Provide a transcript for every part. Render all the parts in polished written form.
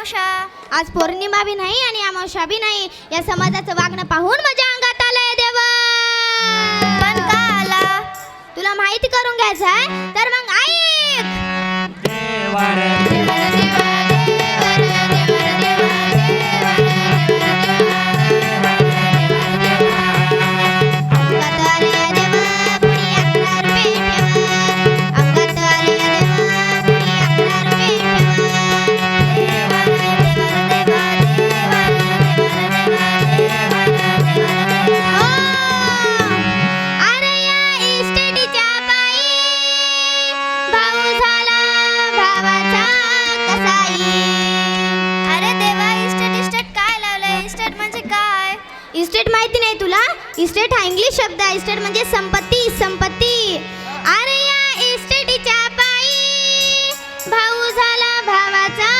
अमावस्या? आज पौर्णिमा बी नाही आणि अमावस्या बी नाही. या समाजाचं वागणं पाहून माझ्या अंगात आलंय देवा. पण का आला? तुला माहिती करून घ्यायचं आहे तर मग ऐक. इस्टेट माहिती नाही तुला? इस्टेट हा इंग्लिश शब्द आहे. इस्टेट म्हणजे संपत्ती, संपत्ती. अरे या इस्टेटीच्या पायी भाऊ झाला भावाचा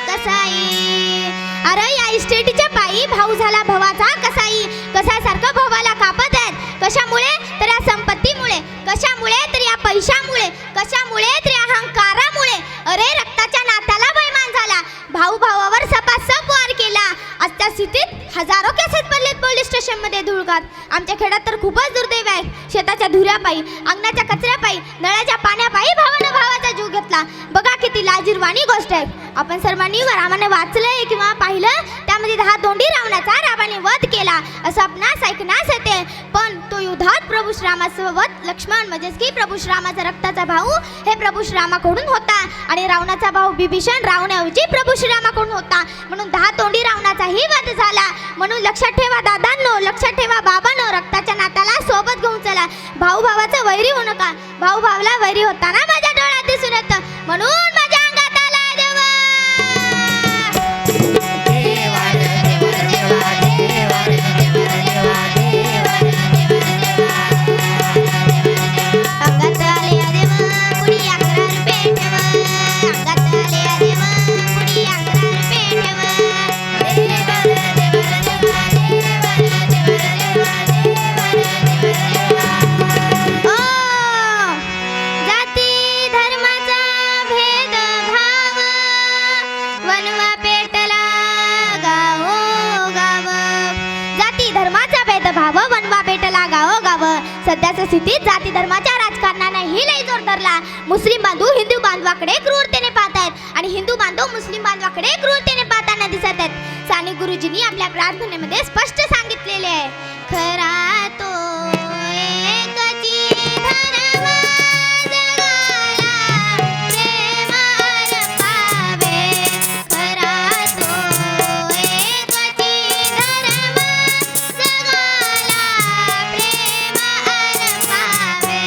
कसाई. अरे या इस्टेटीच्या पायी भाऊ झाला भावाचा कसाई. कसासारखं भावाला कापत आहेत. कशामुळे? तर या संपत्तीमुळे. कशामुळे? तर या पैशामुळे. कशामुळे? तर या अहंकारामुळे. अरे रक्ताच्या नात्याला बैमान झाला. भाऊ भावावर सपासप वार केला. आजच्या स्थितीत हजारो केसेस पडलेत पोलीस स्टेशनमध्ये धुळकात. आमच्या खेड्यात तर खूपच दुर्दैव आहे. शेताच्या धुऱ्यापायी, अंगणाच्या कचऱ्यापायी, नळाच्या पाण्यापायी भावानं भावाचा जीव घेतला. बघा किती लाजिरवाणी गोष्ट आहे. आपण सर्वांनी रामाने वाचलंय किंवा पाहिलं. त्यामध्ये 10 तोंडी रावणाचा रामाने वध केला असं आपणास ऐकण्यास येते. पण तो युद्धात प्रभू श्रीरामासोबत लक्ष्मण म्हणजेच की प्रभू श्रीरामाचा रक्ताचा भाऊ हे प्रभू श्रीरामाकडून होता आणि रावणाचा भाऊ बिभीषण रावणाऐवजी प्रभू श्रीरामाकडून होता. म्हणून 10 तोंडी रावणाचाही वध झाला. म्हणून लक्षात ठेवा दादांनो, लक्षात ठेवा बाबांनो, रक्ताच्या नात्याला सोबत घेऊन चला. भाऊ भावाचा वैरी होऊ नका. भाऊ भावाला वैरी होताना माझ्या डोळ्यात दिसून येतं. म्हणून माझ्या अंगात आला देवा. अंगात आले देवा कुणी 11 रुपये ठेवा. अंगात आले देवा कुणी 11 रुपये ठेवा. जाती धर्माचा भेदभाव वनवा पेटला गावोगाव. जाती धर्माचा भेदभाव वनवा पेटला गावोगाव. सध्याच्या स्थितीत जाती धर्माच्या राजकारणानेही लई जोर धरला. मुस्लिम बांधव हिंदू बांधवाकडे क्रूरतेने पाहत आहेत आणि हिंदू बांधव मुस्लिम बांधवाकडे क्रूरतेने पाहताना दिसत आहेत. साने गुरुजींनी आपल्या प्रार्थनेमध्ये स्पष्ट सांगितलेले आहे. खरा तो एकची धर्म जगाला प्रेमानं पावे. खरा तो एकची धर्म जगाला प्रेमानं पावे.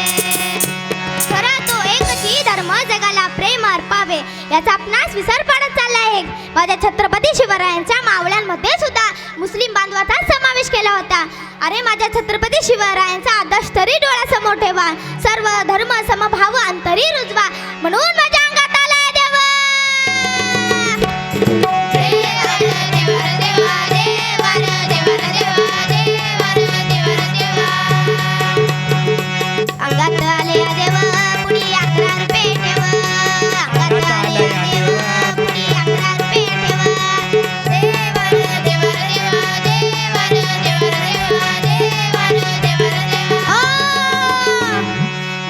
खरा तो एकची धर्म जगाला प्रेम अर्पावे. याचा आपणास विसर पडत चालला आहे. माझ्या छत्रपती शिवरायांच्या मावळ्यांमध्ये सुद्धा मुस्लिम बांधवाचा समावेश केला होता. अरे माझ्या छत्रपती शिवरायांचा आदर्श तरी डोळ्यासमोर ठेवा. सर्व धर्म समभाव अंतरी रुजवा. म्हणून माझ्या अंगात आलाय देवा. अंगात आले देवा कुणी 11 रुपये ठेवा. अंगात आले देवा कुणी 11 रुपये ठेवा.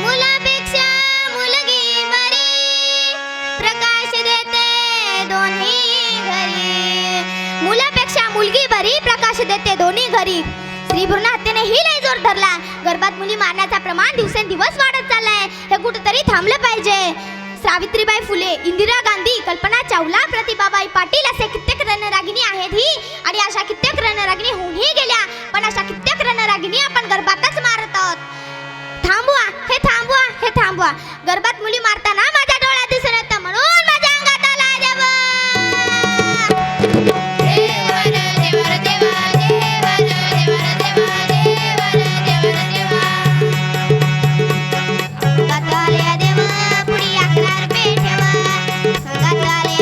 मुलापेक्षा मुलगी बरी प्रकाश देते दोन्ही घरी. मुलापेक्षा मुलगी बरी प्रकाश देते दोन्ही घरी. स्त्री भ्रूण हत्येने ही लई जोर धरला. गर्भात मुली मारण्याचा प्रमाण दिवसेंदिवस वाढत चाललाय. हे कुठेतरी थांबलं पाहिजे. सावित्रीबाई फुले, इंदिरा गांधी, कल्पना चावला, प्रतिभाबाई पाटील असे कित्येक रणरागिणी आहेत ही. आणि अशा कित्येक रणरागिणी होऊनही गेल्या. पण अशा कित्येक रणरागिणी आपण गर्भातच मारत आहोत. थांबवा, हे थांबवा, हे थांबवा. गर्भात मुली मारताना माझ्या डोळ्यात दिसून येतं. म्हणून माझ्या अंगात आला देवा. अंगात आले देवा कुणी 11 रुपये ठेवा. अंगात आले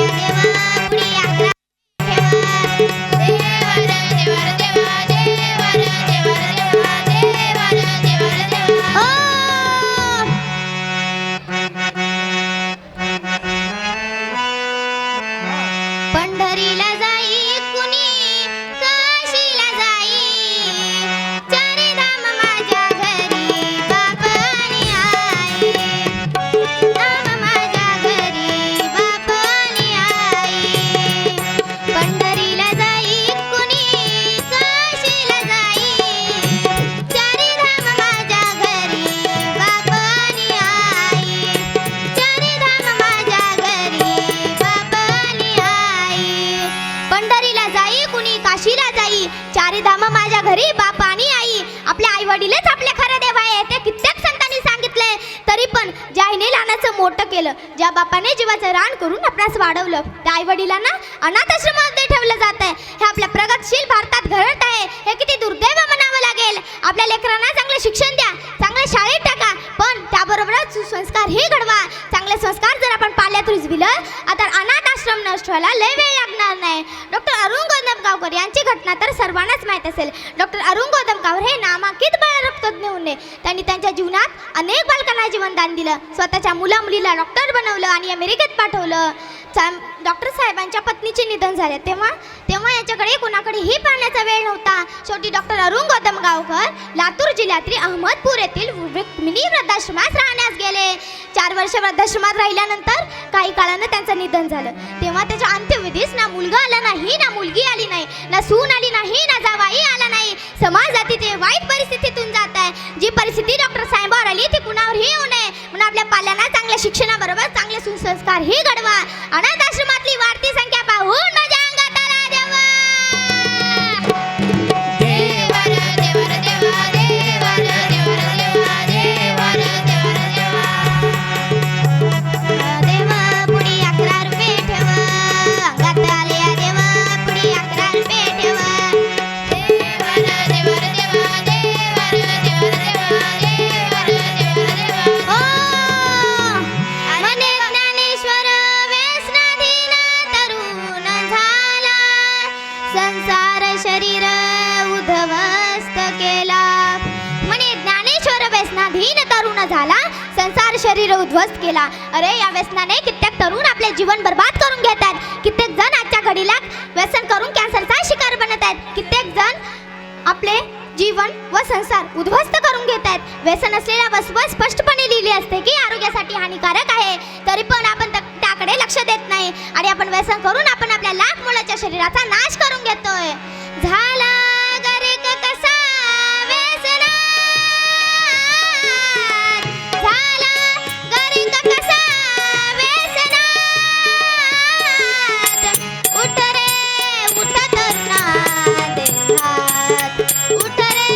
बापाचं मोठं केलं, ज्या बापाने जीवाचं रान करून आपणास वाढवलं, त्या आई वडिलांना अनाथ आश्रमामध्ये ठेवलं जात आहे. हे आपल्या प्रगतशील भारतात घडत आहे. हे किती दुर्दैव म्हणावं लागेल. आपल्या लेकरांना चांगलं शिक्षण द्या, चांगल्या शाळेत टाका, पण त्याबरोबरच सुसंस्कारही घडवा. चांगले संस्कार जर आपण पाल्यात रुजविलं, आता अनाथ आश्रम नष्ट व्हायला लय वेळ लागणार नाही. डॉक्टर अरुण गोदमगावकर यांची घटना तर सर्वांनाच माहीत असेल. डॉक्टर अरुण गोदमगावकर हे नामांकित बालरक्तज्ञ होते. त्यांनी त्यांच्या जीवनात अनेक बालकांना जीवनदान दिलं, स्वतःच्या मुलीला डॉक्टर बनवलं आणि अमेरिकेत पाठवलं. डॉक्टर साहेबांच्या पत्नीचे निधन झाले तेव्हा याच्याकडे कोणाकडेही पाहण्याचा वेळ नव्हता. शेवटी डॉक्टर अरुण गोदमगावकर लातूर जिल्ह्यातील अहमदपूर येथील मिनी वृद्धाश्रमात राहण्यास गेले. 4 वर्ष वृद्धाश्रमात राहिल्यानंतर काही काळानं त्यांचं निधन झालं. तेव्हा त्याच्या अंत्यविधीस ना मुलगा आला नाही, ना मुलगी आली नाही, ना सून आली नाही, ना जावाई आला नाही. समाज जातीचे वाईट परिस्थितीतून जात आहे. जी परिस्थिती डॉक्टर साहेबांवर आली ती कुणावरही येऊ नये म्हणून आपल्या पाल्यांना चांगल्या शिक्षणाबरोबर चांगले सुसंस्कारही घडवा. अनाथ आश्रमातली वाढती संख्या पाहून माझ्या अंगात आला देवा. देवर देवर देवा, देवर देवर देवा, देवर देवर देवा. देवा पुढी 11 रुपये ठेव, अंगात आले देवा पुढी 11 रुपये ठेव. देवर देवर देवा, देवर देवर देवा, देवर देवर देवा. ओ मने ज्ञानेश्वर व्यसनाधीन तरुण झाला, संसार शरीर उद्ध्वस्त केला. म्हणे ज्ञानेश्वर व्यसनाधीन तरुण झाला, संसार शरीर उद्ध्वस्त केला. अरे या व्यसनाने कित्येक तरुण आपले जीवन बर्बाद करून घेत आहेत. कित्येक जण आजच्या घडीला व्यसन करून कॅन्सरचा शिकार बनत आहेत. कित्येक जण आपले जीवन व संसार उद्ध्वस्त करून घेत आहेत. व्यसन असलेल्या वस्तूवर स्पष्टपणे लिहिली असते की आरोग्यासाठी हानिकारक आहे, तरी पण आपण त्याकडे लक्ष देत नाही आणि आपण व्यसन करून आपण आपल्या लाख मुलाच्या शरीराचा नाश करून घेतोय. झाला गरिक कसा व्यसनात, झाला गरिक कसा व्यसनात. उठ रे उठ तरुणा देहात, उठ रे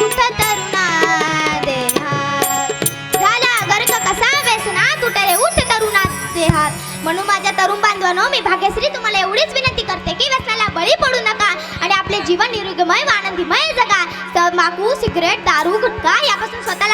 उठ तरुणा देहात. झाला गरिक कसा व्यसनात, उठ रे उठ तरुणा देहात. म्हणून माझ्या तरुण बांधवांनो, मी भाग्यश्री तुम्हाला एवढीच विनंती करते की व्यसनाला बळी पडू नका आणि आपले जीवन निरोगीमय व आनंदीमय जगा. तंबाखू, सिगरेट, दारू, गुटखा यापासून स्वतःला